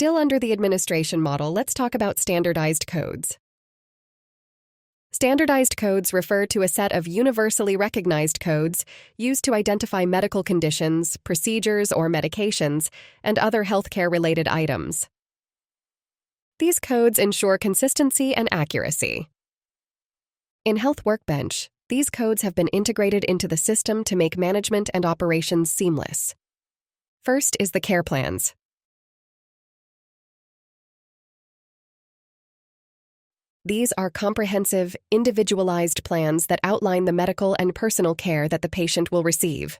Still under the administration model, let's talk about standardized codes. Standardized codes refer to a set of universally recognized codes used to identify medical conditions, procedures, or medications, and other healthcare-related items. These codes ensure consistency and accuracy. In Health Workbench, these codes have been integrated into the system to make management and operations seamless. First is the care plans. These are comprehensive, individualized plans that outline the medical and personal care that the patient will receive.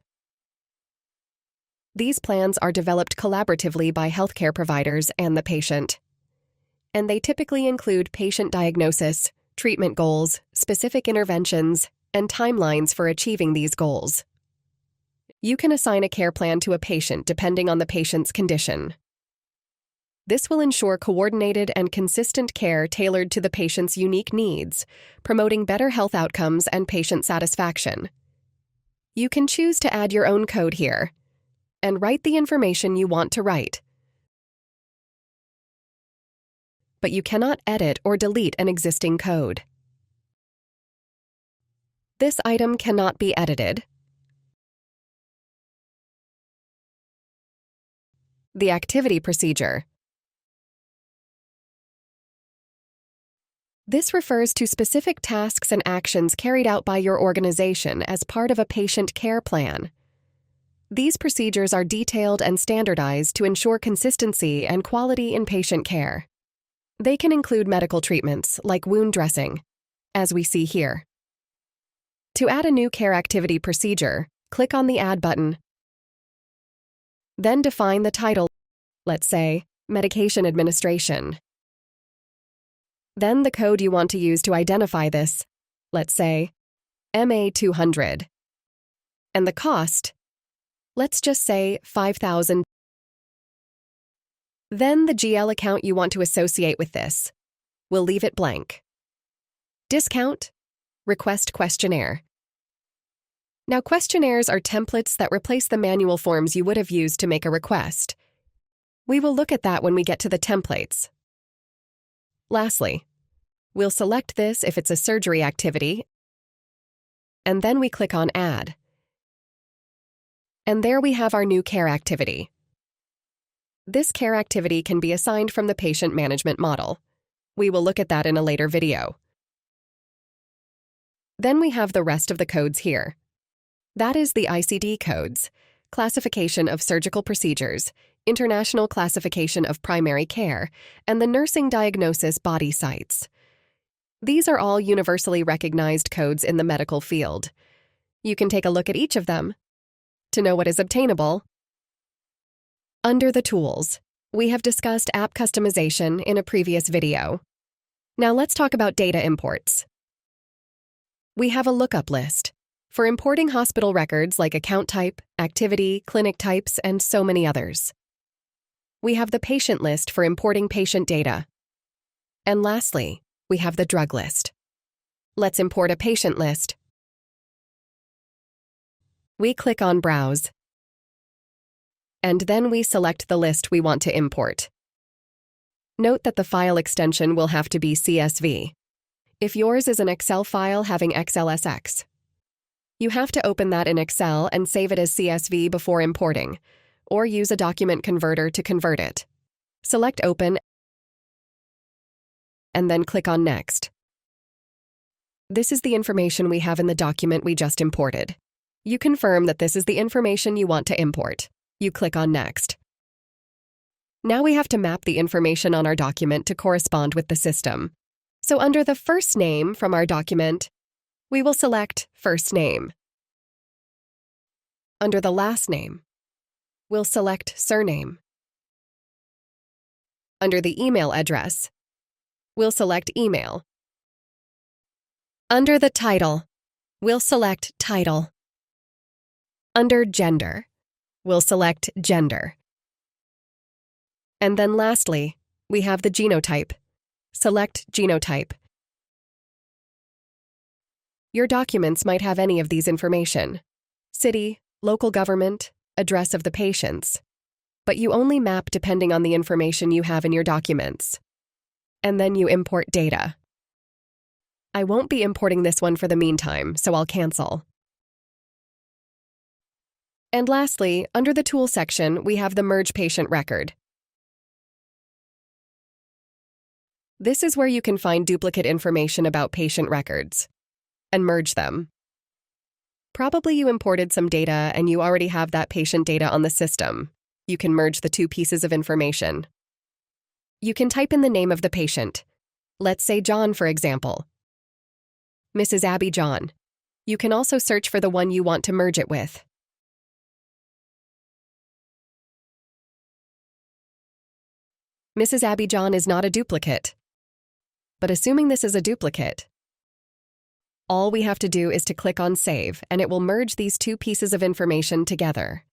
These plans are developed collaboratively by healthcare providers and the patient. And they typically include patient diagnosis, treatment goals, specific interventions, and timelines for achieving these goals. You can assign a care plan to a patient depending on the patient's condition. This will ensure coordinated and consistent care tailored to the patient's unique needs, promoting better health outcomes and patient satisfaction. You can choose to add your own code here and write the information you want to write. But you cannot edit or delete an existing code. This item cannot be edited. The activity procedure. This refers to specific tasks and actions carried out by your organization as part of a patient care plan. These procedures are detailed and standardized to ensure consistency and quality in patient care. They can include medical treatments like wound dressing, as we see here. To add a new care activity procedure, click on the Add button. Then define the title, let's say, Medication Administration. Then the code you want to use to identify this, let's say, MA200. And the cost, let's just say $5,000. Then the GL account you want to associate with this. We'll leave it blank. Discount, request questionnaire. Now, questionnaires are templates that replace the manual forms you would have used to make a request. We will look at that when we get to the templates. Lastly, we'll select this if it's a surgery activity, and then we click on Add. And there we have our new care activity. This care activity can be assigned from the patient management model. We will look at that in a later video. Then we have the rest of the codes here. That is the ICD Codes, Classification of Surgical Procedures, International Classification of Primary Care, and the Nursing Diagnosis Body Sites. These are all universally recognized codes in the medical field. You can take a look at each of them to know what is obtainable. Under the tools, we have discussed app customization in a previous video. Now let's talk about data imports. We have a lookup list for importing hospital records like account type, activity, clinic types, and so many others. We have the patient list for importing patient data. And lastly, we have the drug list. Let's import a patient list. We click on Browse. And then we select the list we want to import. Note that the file extension will have to be CSV. If yours is an Excel file having XLSX, you have to open that in Excel and save it as CSV before importing, or use a document converter to convert it. Select Open, and then click on Next. This is the information we have in the document we just imported. You confirm that this is the information you want to import. You click on Next. Now we have to map the information on our document to correspond with the system. So under the first name from our document, we will select First Name. Under the last name, we'll select Surname. Under the email address, we'll select Email. Under the title, we'll select Title. Under Gender, we'll select Gender. And then lastly, we have the genotype. Select Genotype. Your documents might have any of these information: city, local government, address of the patients. but you only map depending on the information you have in your documents. And then you import data. I won't be importing this one for the meantime, so I'll cancel. And lastly, under the Tool section, we have the Merge Patient Record. This is where you can find duplicate information about patient records and merge them. Probably you imported some data and you already have that patient data on the system. You can merge the two pieces of information. You can type in the name of the patient. Let's say John, for example. Mrs. Abby John. You can also search for the one you want to merge it with. Mrs. Abby John is not a duplicate. But assuming this is a duplicate, all we have to do is to click on Save, and it will merge these two pieces of information together.